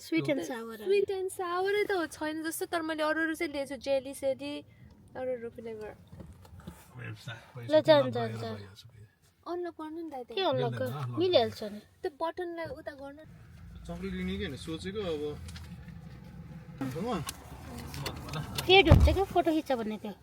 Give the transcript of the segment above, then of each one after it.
Sweet and सावर त छैन जस्तो तर मैले अरू चाहिँ लिएछु जेली सेली अरू फ्लेभर ल जान्छ जान्छ अनलक गर्नु नि दाइ के अनलक मिलिहाल्छ नि त्यो बटनलाई उता गर्नु चक्लेट लिने कि सोचेको अब फेड हुन्छ क्या फोटो खिच्छ भन्ने थियो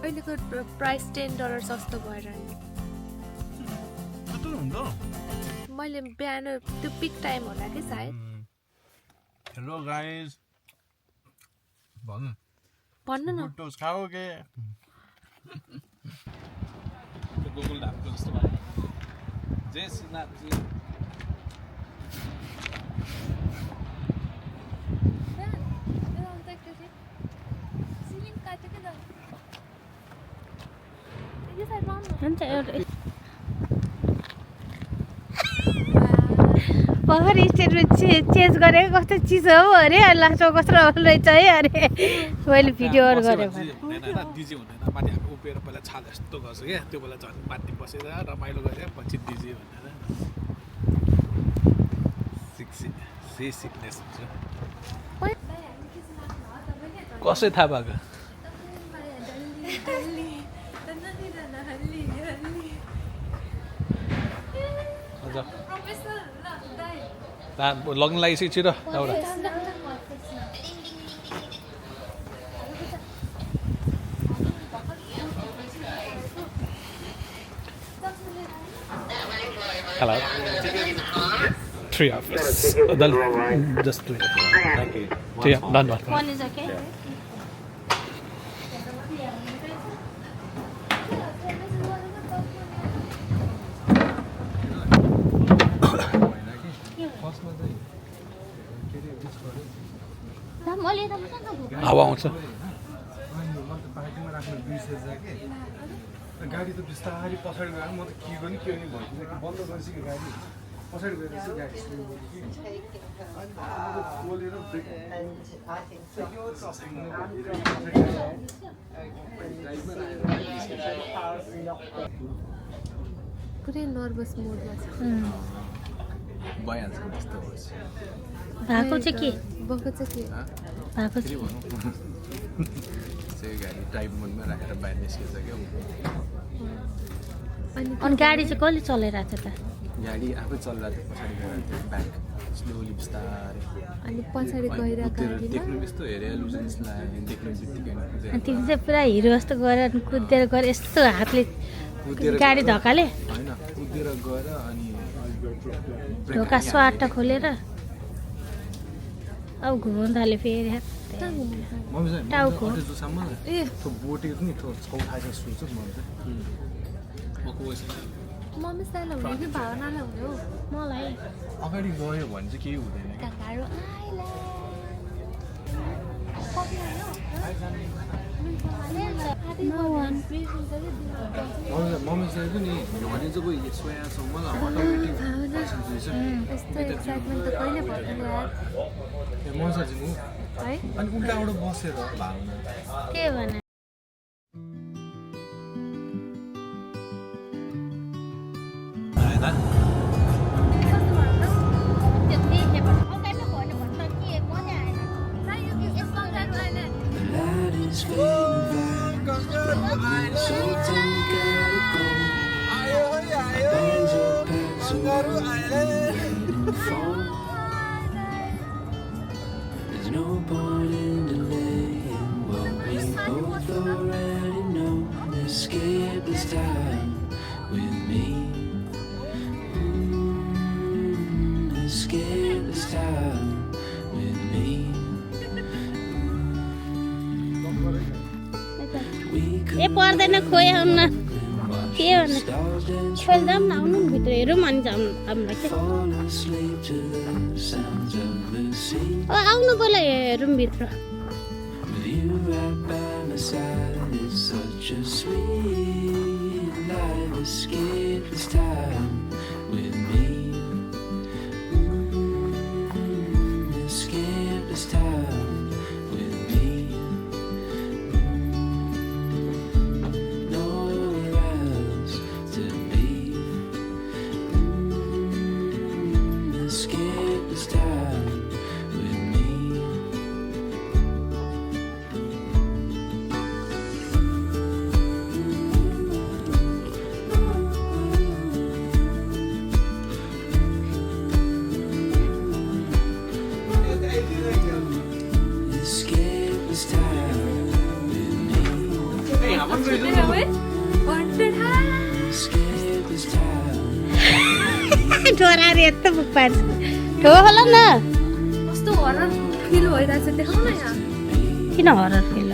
अहिलेको प्राइस $10 सस्तो भएर नि मैले बिहान त्यो पिक टाइम होला कि सायद हेलो गाइस भन्नु न टोस्ट खाओगे गोकुल धामको जस्तो भयो जय श्रीनाथजी हुन्छ एउटा पहाडी स्टेटमा चेन्ज गरेको कस्तो चिज हो अरे लास्टमा कस्तो रहेछ है अरे मैले भिडियोहरू गरेँ डिजे हुँदैन माथि हामी उभिएर पहिला छाल यस्तो गर्छ क्या त्यो बेला झन् माथि बसेर रमाइलो गरेर पछि डिजे भनेर सिकनेस हुन्छ कसै थाहा भएको लग्न लागिसक्यो छिटो एउटा Hello. 3 of us. Just 2. Thank you. Yeah, done. One is okay. हावा आउँछ गाडी त बिस्तारै पछाडि गएर म त के गर्ने के गर्ने भइसक्यो बन्द गरिसक्यो गाडी पछाडि गएर चाहिँ गाडी बोलेर पुरै नर्भस मोडमा छ भइहाल्छ त्यस्तो होस् भएको चाहिँ के भएको चाहिँ के भएको चाहिँ चाहिँ गाडी ड्राइभ मोडमा राखेर बाहिर निस्किन्छ क्या अनि गाडी चाहिँ कसले चलाइरहेको छ त गाडी आफै चलिरहेको थियो पछाडि गएर ब्याक स्लोली बिस्तारै अनि पछाडि गइरहेको देख्नु यस्तो हेरेर लुजन्स लाग्यो देख्नु बित्तिकै अनि तिमी चाहिँ पुरा हिरो जस्तो गरेर कुदेर गएर यस्तो हातले गाडी धक्काले होइन कुदेर गएर अनि ढोका स्वाट खोलेर अब घुमाउनु थाल्यो फेरि टाउको ए बोटेको नि छौठाएको सुन्छ म मम्मी स्टाइल हुने कि भावनालाई हुने हो मलाई अगाडि गयो भने चाहिँ केही हुँदैन काकाहरू मम्मी चाहिँ नि भने जब सोयासम्म अटोमेटिक यस्तो एक्साइटमेन्ट त कहिले भन्दैन यार मजा चाहिँ है अनि उल्टाबाट बसेर भावना के भने is fading fast. So time gotta go. Bags are packed, so I'm waiting for. There's no point in delaying what we both already know. Escape this time with me. Escape this time with me. ए पर्दैन खोयाउन के भन्नु खोल्दाम न आउनु भित्र हेरौँ अनि जाउँ हामीलाई के Fall asleep to the sounds of the sea. आउनु पहिला हेरौँ भित्र With you right by my side, it's such a sweet life. Escape this time with me. Escape this time with me. Nowhere else to be. Escape this time with me. Escape this time with me. Escape this time. डोराएर यस्तो book पार्छ ठो होला न कस्तो horror feel भइरहेछ देखाउ न यहाँ किन हरर फिल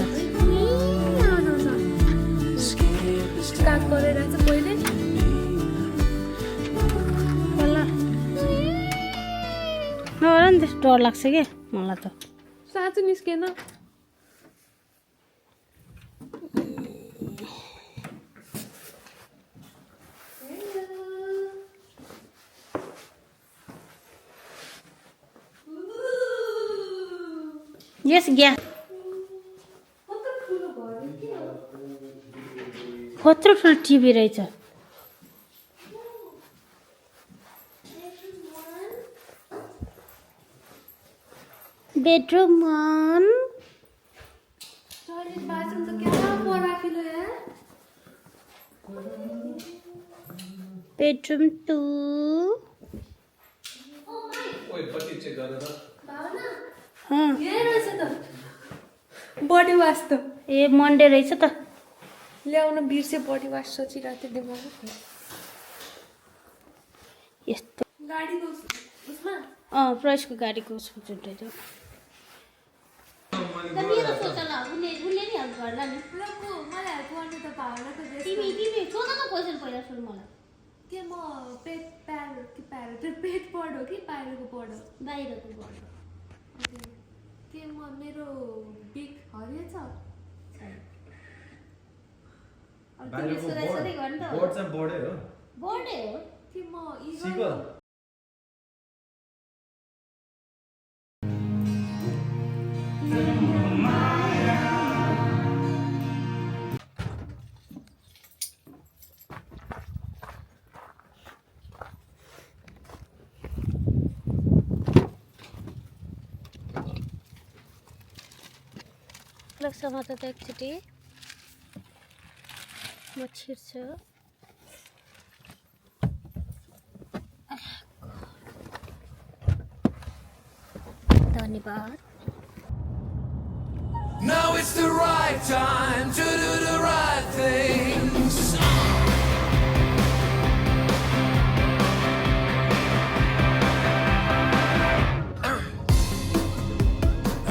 स्टार्ट गरिरहेछ पहिले नगर नि त्यस्तो डर लाग्छ क्या मलाई त साँचो निस्केन यस ग्यास कत्रो ठुलो टिभी रहेछ बेडरुम वान टॉयलेट बाथरूम तो क्या बड़ा किलो है बेडरुम टू ये रहेछ त बडी वाश त ए मन्डे रहेछ त ल्याउन बिर्से बडी वाश सोचिरहेको थिएँ दिमागमा यस्तो गाडीको उसमा प्रवेशको गाडीको उसको जुन रहेछ मेरो सोचला उसले नि हेल्प गर्ला नि लोको मलाई हेल्प गर्ने त भावनाको देश तिमी सोध न क्वेसन पहिला सुन मलाई के म पेट प्यारो कि प्यारो त्यो पेट पढो कि बाहिरको पढो बाहिरको गर्छ के म मेरो बिग हरियो छ अब तिमी सोधाइ गर्ने त बोर्ड चाहिँ बोर्डै हो बोर्डै हो कि म सिकल समाचार त एकचोटि म छिर्छु धन्यवाद Now it's the right time to do the right things.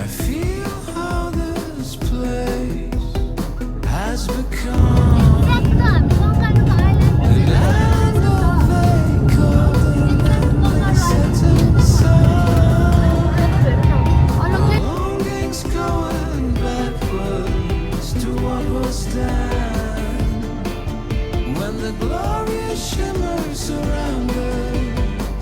I feel how this place has become the land of vacant setting sun. Longings going backwards to what was then. When the glorious shimmers surrounded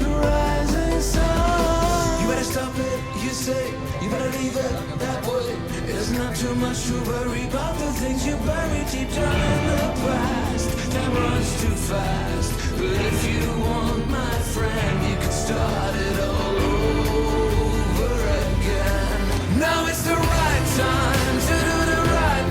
the rising sun. You better stop it, you say. You better leave it that way. It's not too much to worry about the things you buried deep down in the past. Time runs too fast. But if you want, my friend, you can start it all over again. Now it's the right time to do the right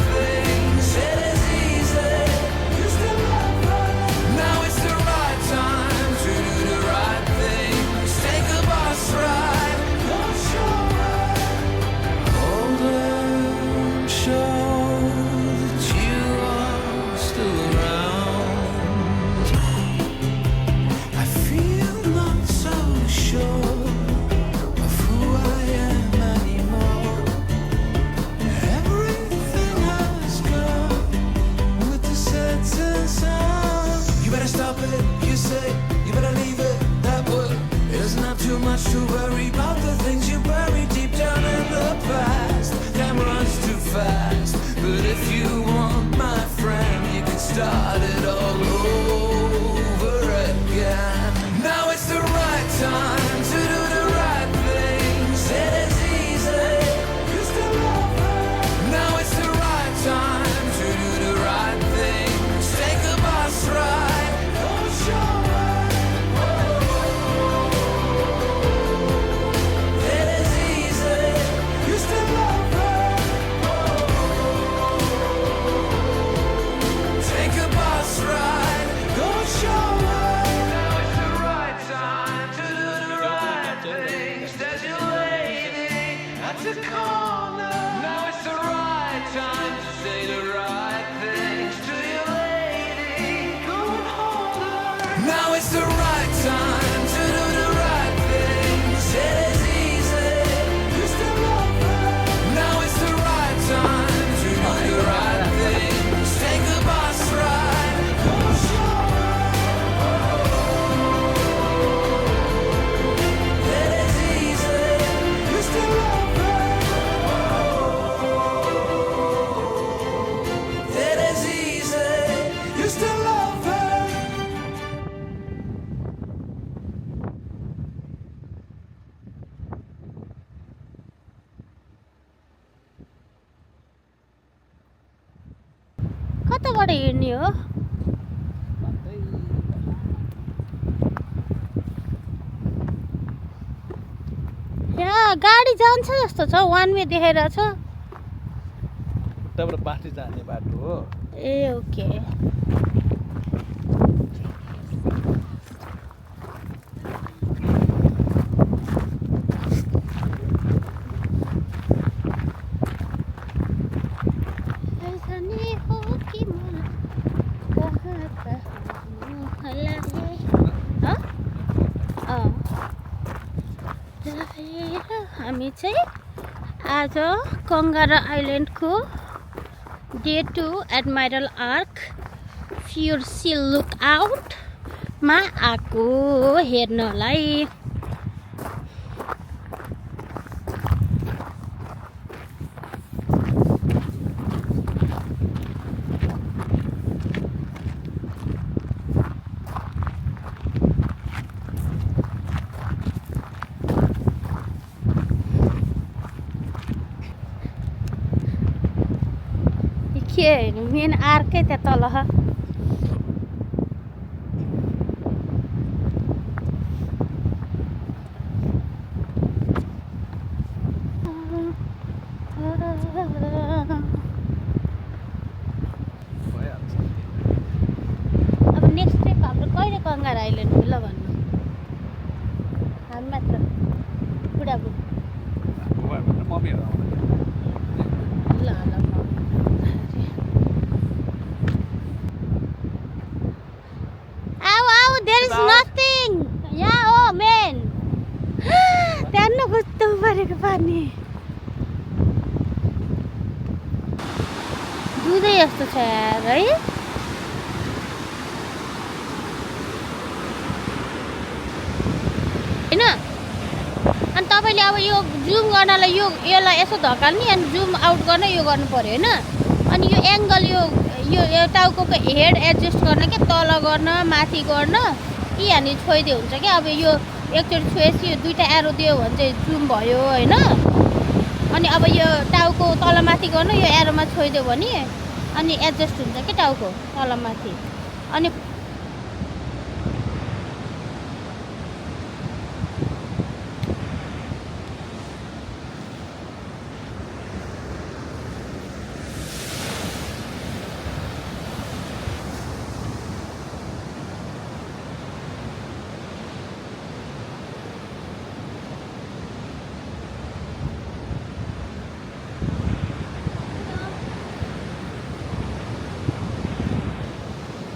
Now it's the right time to do the right thing. Said it's easy, you still love her. Now it's the right time to do the right thing. Take the bus ride, go show her. That it's easy, you still love her. That it's easy, you still love her. कताबाट हिँड्ने हो यहाँ गाडी जान्छ जस्तो छ one way देखाइरहेको छ उताबाट बाँच्ने जाने बाटो हो ए ओके हामी चाहिँ आज कङ्गारा आइल्यान्डको डे 2 एडमाइरल आर्क फ्युर सिल लुक आउटमा आएको हेर्नलाई के मेन आर्कै त्यहाँ तल अब नेक्स्ट ट्रिप हाम्रो कहिले कङ्गार आइल्यान्ड हो ल भन्नु हामी मात्र बुढाबुढी मम्मीहरू ल ल There is nothing. Yeah, oh man. त्यहाँ न कस्तो परेको पानी दुधै यस्तो छ यार है हैन अनि तपाईले अब यो जुम गर्नलाई यसलाई यसो धकाल्ने अनि जुम आउट गर्न यो गर्नु पर्यो हैन अनि यो एंगल यो टाउकोको हेड एडजस्ट गर्न के तल गर्न माथि गर्न कि हामी छोइदियो हुन्छ के अब यो एकचोटि छोएपछि यो दुईटा एरो दियो भने चाहिँ जुम भयो हैन अनि अब यो टाउको तल माथि गर्न यो एरोमा छोइदियो भने अनि एडजस्ट हुन्छ के टाउको तल माथि अनि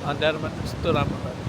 अन्धारमा त्यस्तो राम्रो लाग्यो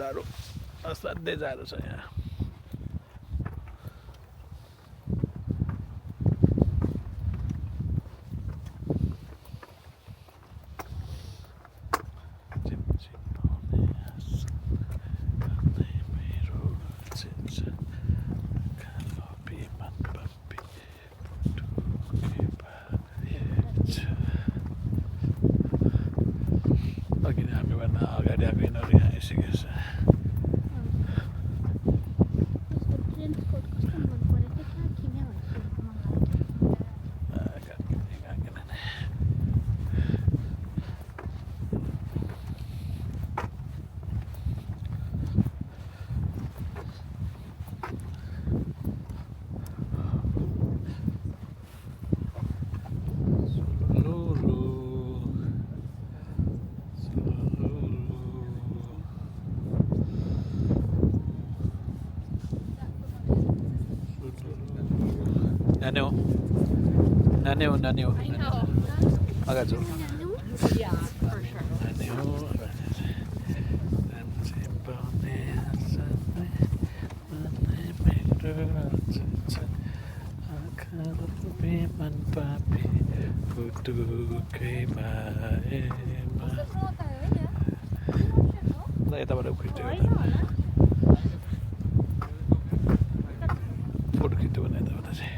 जाडो असाध्यै जाडो छ यहाँ अघि नै हामीभन्दा अगाडि आएको यिनीहरू यहाँ आइसकेको छ नानी हो अगाडि जाऊ नानी हो मन पापी ल यताबाट खिच्यो फोटो खिच्यो भने यताबाट चाहिँ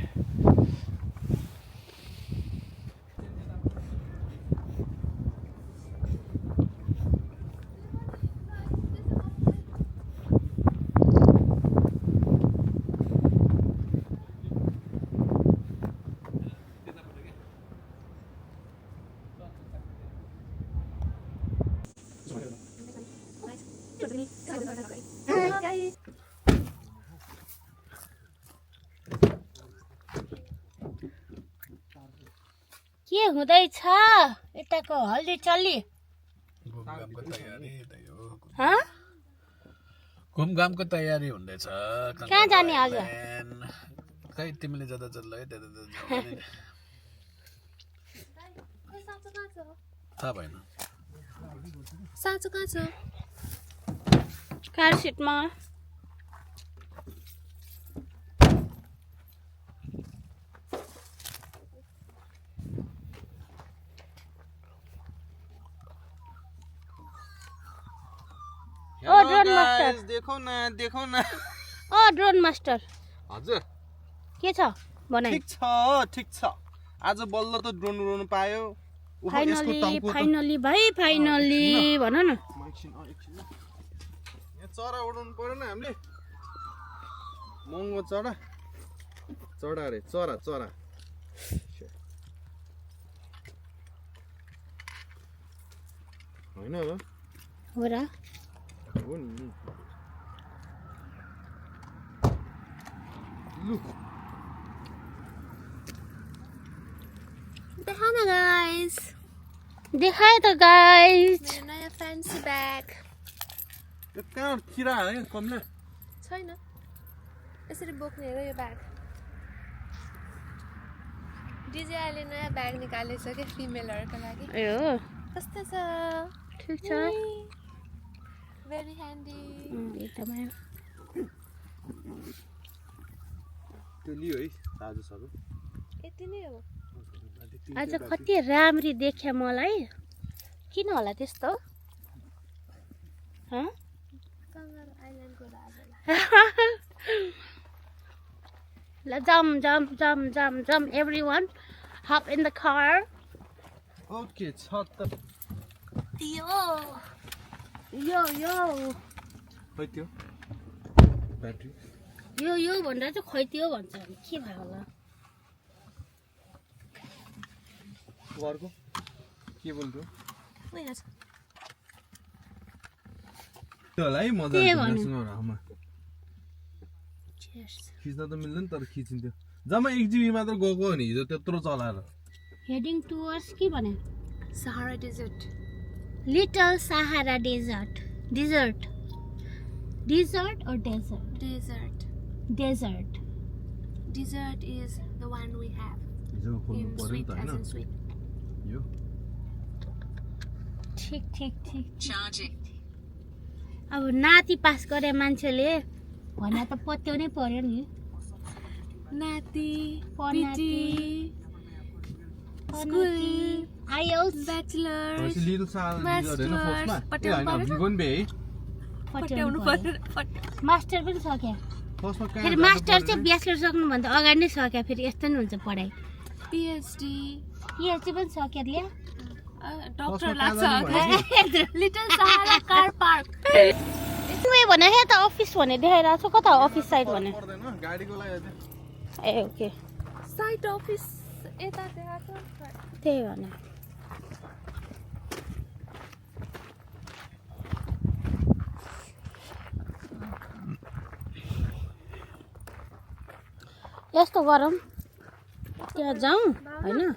के हुँदैछ यताको हल्दी चल्ली घुमघामको तयारी हुँदैछ कहाँ जाने आज खै तिमीले जाँदा चल्ला है थाहा भएन साँचो कहाँ छ कार सिटमा ड्रोन मास्टर देखौ न ड्रोन मास्टर हजुर के छ बनाइ ठिक छ आज बल्ल त ड्रोन उडाउनु पायो फाइनली भाइ फाइनली भन न यहाँ चरा उडाउनु पर्यो न हामीले महँगो चरा अरे चरा होइन हो र हो नि लु देखाउन गाइस देखाए त गाइस मेरो नयाँ फ्यान्सी ब्याग यो कहाँ किरा हाल्यो कमला छैन यसरी बोक्ने हेर यो ब्याग डिजेआईले नयाँ ब्याग निकालेछ के फिमेलहरुको लागि ए हो कस्तो छ ठीक छ भेरी ह्यान्डी एकदमै त्यो लियो है साजु सब यति नै हो आज कति राम्री देख्या मलाई किन होला त्यस्तो ह कङ्गारू आइल्यान्डको राजालाई ल jump everyone hop in the car okay छ त यो खै त्यो ब्याट्री यो भनेर चाहिँ खैतियो भन्छ भने के भयो होला घरको के बोल्थ्यो त्यो होला है मजा खिच्न त मिल्दैन तर खिचिन्थ्यो जम्मा 1 GB मात्र गएको हो नि हिजो त्यत्रो चलाएर हेडिङ टुवर्ड्स के भने Sahara desert little Sahara desert or desert is the one we have हिजो खोल्नु in पर्यो नि sweet त as हैन in sweet यो ठीक Charging. अब नाति पास गरे मान्छेले भने त पत्याउनै पर्यो नि नाति पनाति स्कुल आइएल्स ब्याचलर लिटल साल गर्दैन फर्स्टमा ए हैन बिगोन बे है पट्याउनु पर्यो मास्टर पनि सक्यो फर्स्टमा फेरि मास्टर चाहिँ ब्याचलर सक्नुभन्दा अगाडि नै सक्यो फेरि यस्तो नि हुन्छ पढाइ पिएचडी पिएचडी पनि सक्यो ल्या डाक्टर लाग्छ लिटल सहारा कार पार्क उयो भने हे त अफिस भने देखाइरहेको छ कता अफिस साइड भने पर्दैन गाडीको लागि ए ओके साइट अफिस यता देखाएको त्यही भने यस्तो गरौँ त्यहाँ जाउँ होइन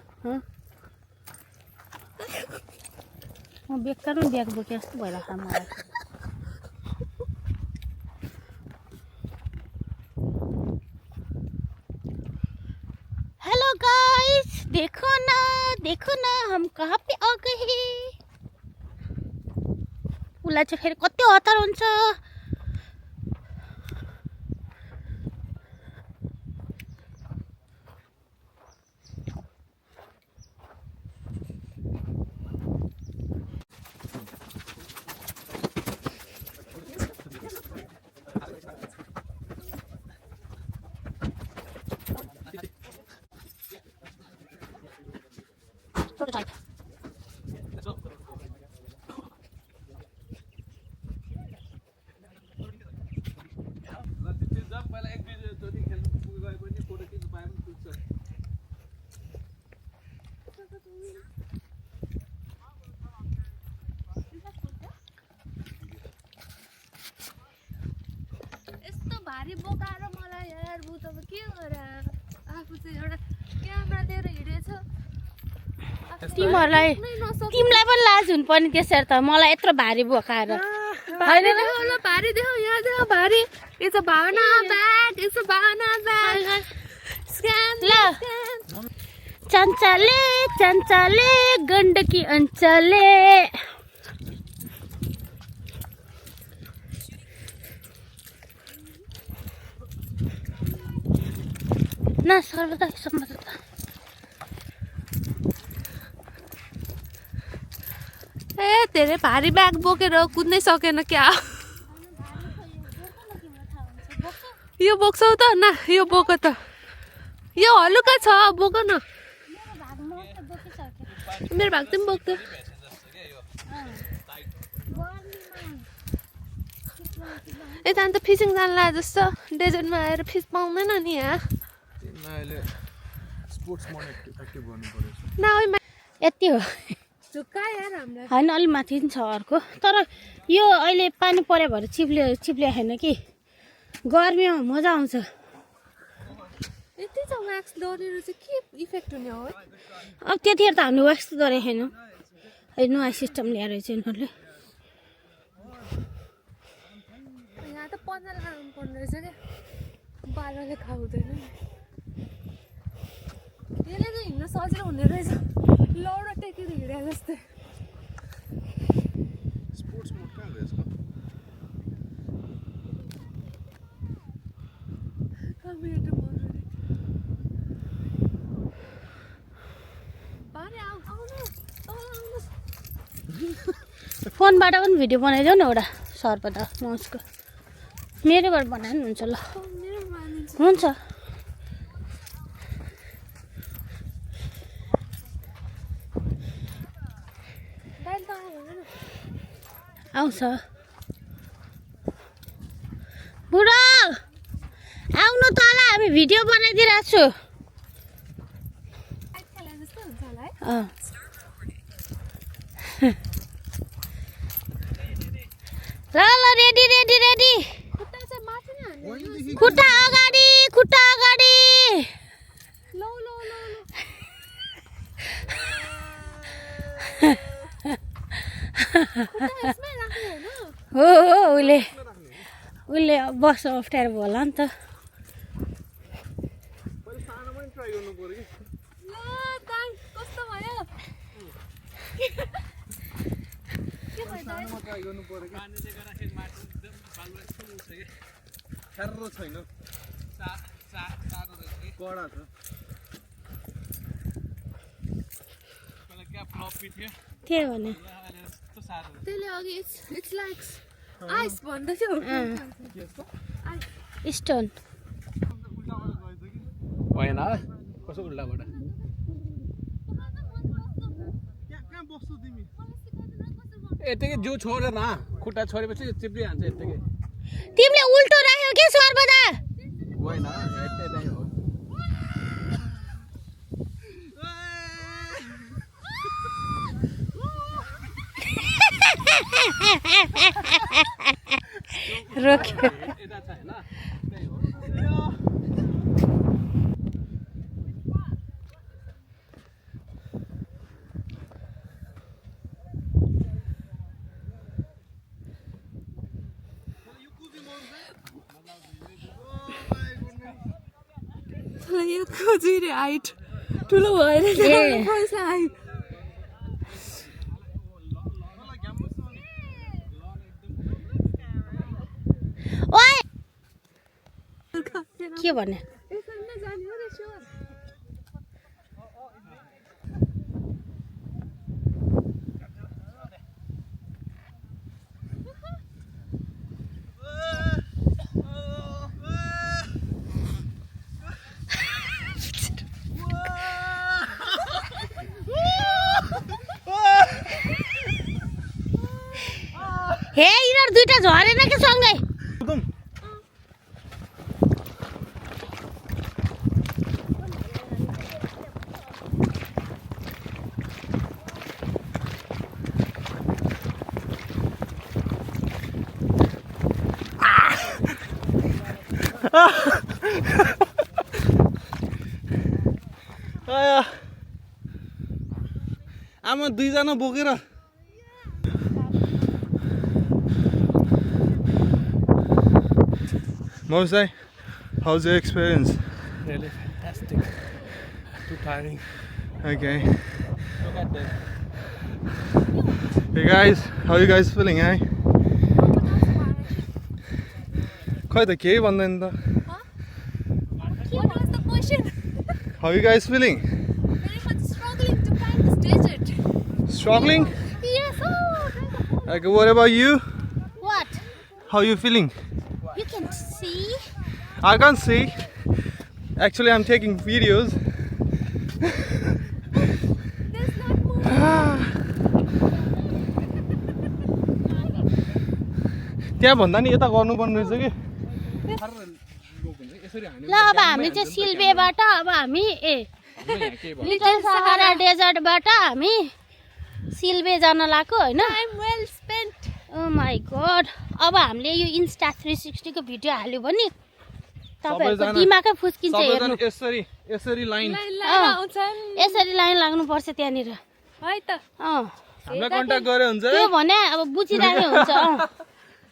म बेकारमा ब्याग बोकेँ जस्तो भइरहेको मलाई हेलो गाइस देखो ना हम कहाँ पे आ गए उसलाई चाहिँ फेरि कति हतार हुन्छ भारी बोकाएर मलाई यार बु त के गरे आफू चाहिँ एउटा क्यामेरा लिएर हिँडेछ तिमीलाई पनि लाज हुनु पर्ने त्यसरी त मलाई यत्रो भारी बोकाएर भारी देखाउ भारी देखाउ यहाँ देखाउ भारी इट्स अ भावना ब्याग इट्स अ भावना ब्याग स्क्यान ल चञ्चले गण्डकी अञ्चले ना सर्वदा सम्मत ए धेरै भारी ब्याग बोकेर कुद्नै सकेन क्या यो बोक्छौ त न यो बोक त यो हलुका छ बोक न मेरो भाग चाहिँ बोक्छ यता अन्त फिसिङ जान्ला जस्तो डेजर्टमा आएर फिस पाउँदैन नि यहाँ यति हो हामीलाई होइन अलि माथि पनि छ अर्को तर यो अहिले पानी पऱ्यो भएर चिप्ले छैन कि गर्मीमा मजा आउँछ यति छ व्याक्स डरेर चाहिँ के इफेक्ट हुने हो अब त्यतिखेर त हामीले व्याक्स त गरेको छैनौँ अहिले नयाँ सिस्टम ल्याएर चाहिँ यिनीहरूले यहाँ त पन्जा लगाउनु पर्ने रहेछ क्या बाह्रले खाउँदैन यसले चाहिँ हिँड्न सजिलो हुने रहेछ लौडा टेकेर हिँडे जस्तै स्पोर्ट्स मोड कहाँ गयो यसको फोनबाट पनि भिडियो बनाइदेऊ न एउटा सर्पदा माउसको मेरोबाट बनायो नि हुन्छ ल हुन्छ आउँछ बुढो आउनु तल हामी भिडियो बनाइदिइरहेको छु ल रेडी रेडी रेडी खुट्टा अगाडि हो उसले बस्न अप्ठ्यारो होला नि त सानोमा ट्राई गर्नु पर्यो कि पानीले गर्दाखेरि माटो एकदम बालुवा यस्तो उठ्छ कि ठ्यारो छैन सानो रहेछ कि कडा छ पहिला क्या फ्लपी थियो त्यही भने अहिले यस्तो साह्रो हुन्छ त्यसले अघि इट्स लाइक आइस भन्दै थियो स्टोन भएन कसो उल्टाबाट कहाँ बस्छौ तिमी यतिकै जिउ छोड न खुट्टा छोडेपछि चिप्लिहाल्छ यतिकै तिमीले उल्टो राख्यौ के सर्वदा होइन यतै नै हो रोक्यो यता छ होइन त्यही हो यो खोजिरे हाइट ठुलो भएर पैसा आयो ओए के भने यसरी नै जाने हो रहेछ हे यिनीहरू दुईटा झरेन कि सँगै आमा दुईजना बोकेर Mosai, how's your experience? Really fantastic. Too tiring. Okay. Look at this. Hey guys, how you guys feeling, eh? खै त केही भन्दैन त What was the question? How you guys feeling? Very much struggling to find this desert. Struggling? Yes, oh, Like, what about you? What? How you feeling? You can see. I can't see. Actually, I'm taking videos. there's not more. त्यहाँ भन्दा नि यता गर्नुपर्ने रहेछ कि ल अब हामी चाहिँ सिल्वेबाट अब हामी लिटल सहारा डेजर्टबाट हामी सिल्वे जान लाग्यो होइन Time well spent. Oh my god अब हामीले यो इन्स्टा 360 को भिडियो हाल्यो भने तपाईहरुको सबैजना- दिमागै फुस्किन्छ हेर्नु सबैजना यसरी लाइन लाइन अँ। आउँछन् यसरी लाइन लाग्नुपर्छ त्यहाँनिर है त अँ हामीलाई कन्ट्याक्ट गरे हुन्छ त्यो भने अब बुझिरहेको हुन्छ अँ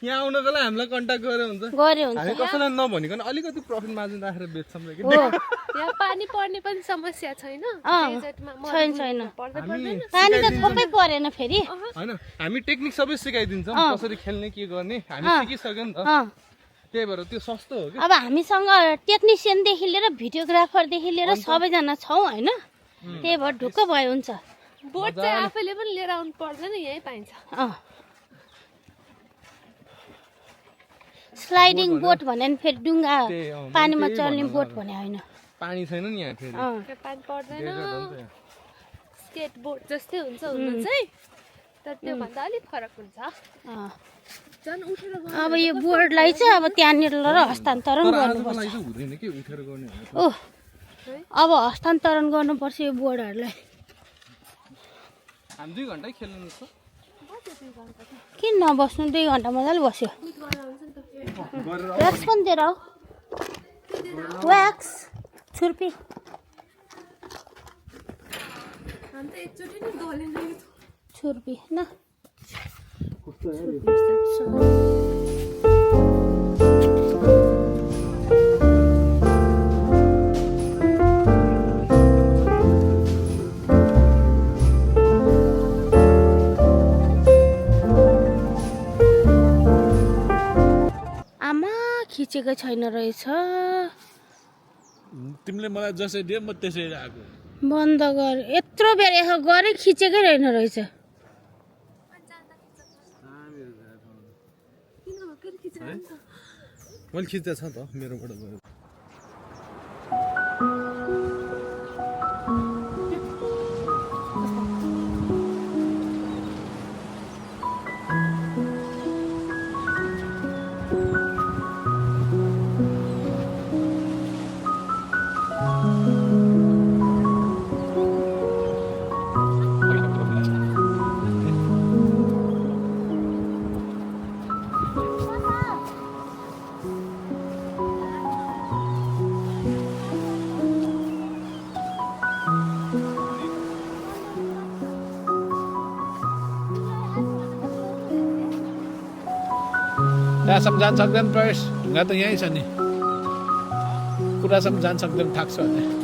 यहाँ आउनको लागि हामीलाई कन्ट्याक्ट गरे हुन्छ गरे हुन्छ हामी कसैलाई नभनिकन अलिकति प्रफिट मार्जिन राखेर बेच्छौँ कि हो यहाँ पानी पर्ने पनि समस्या छैन अँ, डेजर्टमा छैन, छैन। पर्दै हामी पर्दैन पानी त थोकै परेन फेरि होइन हामी टेक्निक सबै सिकाइदिन्छौँ अँ। कसरी खेल्ने के गर्ने हामी अँ। सिकिसक्यो नि त अँ त्यही भएर त्यो सस्तो हो कि अब हामीसँग टेक्निसियनदेखि लिएर भिडियोग्राफरदेखि लिएर सबैजना छौँ होइन त्यही भएर ढुक्क भयो हुन्छ बोट चाहिँ आफैले पनि लिएर आउनु पर्दैन यहीँ पाइन्छ अँ स्लाइडिङ बोट भने नि फेरि डुङ्गा त्यही, अँ, पानीमा त्यही चल्ने भन्न बोट लागेको। भने होइन पानी छैन नि यहाँ फेरि अँ त्यो पानी पर्दैन डेजर्ट हो नि त यहाँ। स्केट बोर्ड जस्तै हुन्छ हुनु चाहिँ तर त्योभन्दा अलिक फरक हुन्छ अँ झन् उठेर गयो अब यो बोर्डलाई चाहिँ अब त्यहाँनिर ल हस्तान्तरण तर आजको गर्नुपर्छ लागि चाहिँ हुँदैन कि उठेर गर्ने भनेको। ओ अब हस्तान्तरण गर्नुपर्छ यो बोर्डहरूलाई हामी 2 घन्टै खेल्नु मिल्छ किन नबस्नु 2 घन्टा मजाले बस्यो व्याक्स पनि दिएर आऊ व्याक्स छुर्पी हामी त एकचोटि नि दलेन छुर्पी न खिचेकै छैन रहेछ तिमीले मलाई जसरी दियो म त्यसरी आएको बन्द गर यत्रो बेर यसो गरे खिचेकै रहेन रहेछ मैले खिच्दा छ त मेरोबाट गयो त्यहाँसम्म जान सक्दैन प्रवेश ढुङ्गा त यहीँ छ नि पुरासम्म जान सक्दैन थाक्छ भने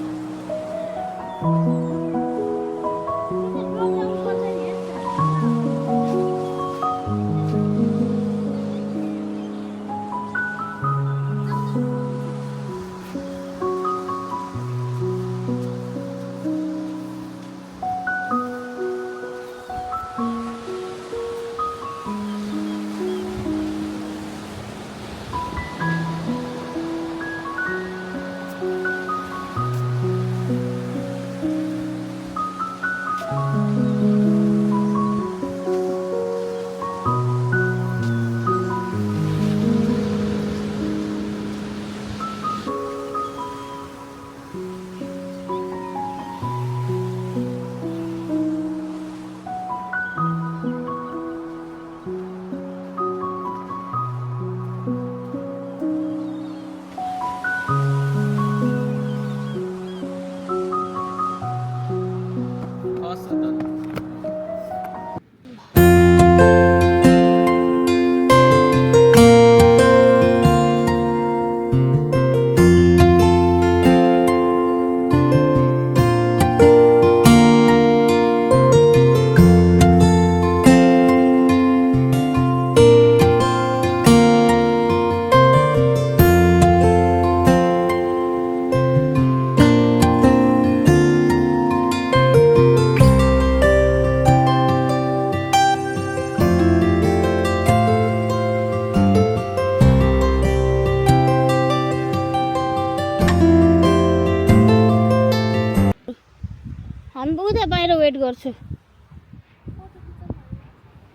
हामी उता बाहिर वेट गर्छु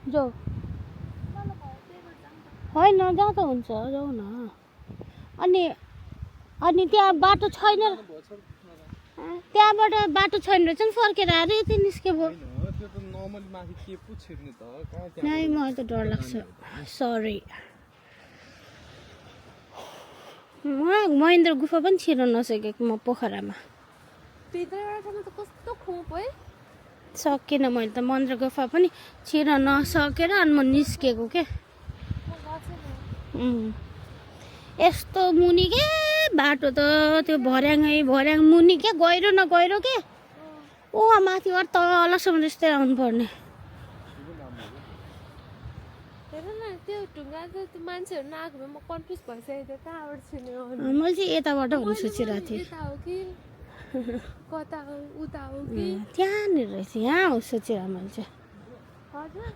जाऊ होइन जाँदा हुन्छ जाऊ न अनि त्यहाँ बाटो छैन त्यहाँबाट बाटो छैन रहेछ नि फर्केर आएर यति निस्के भयो त्यो त नर्मली माथि के पो छिर्ने त कहाँ त्यहाँ नै मलाई त डर लाग्छ सरी महेन्द्र गुफा पनि छिर्न नसकेको म पोखरामा कस्तो खोप है सकिनँ मैले त महेन्द्र गुफा पनि छिर्न नसकेर अनि म निस्केको के यस्तो मुनि के बाटो त त्यो भर्याङ मुनि के गहिरो न गहिरो के ओ माथि तलसम्म जस्तै आउनु पर्ने हेर न त्यो ढुङ्गा त मान्छेहरू नआएको भए म कन्फ्युज भइसकेको थिएँ कहाँबाट छिर्ने हो मैले चाहिँ यताबाट हुनु सोचिरहेको थिएँ यता हो कि कता हो उता हो कि त्यहाँनिर रहेछ यहाँ हो सोचिरहेको मैले चाहिँ हजुर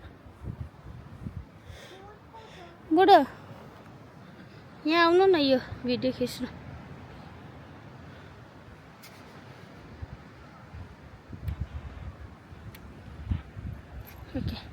बुढो यहाँ आउनु न यो भिडियो खिच्नु ओके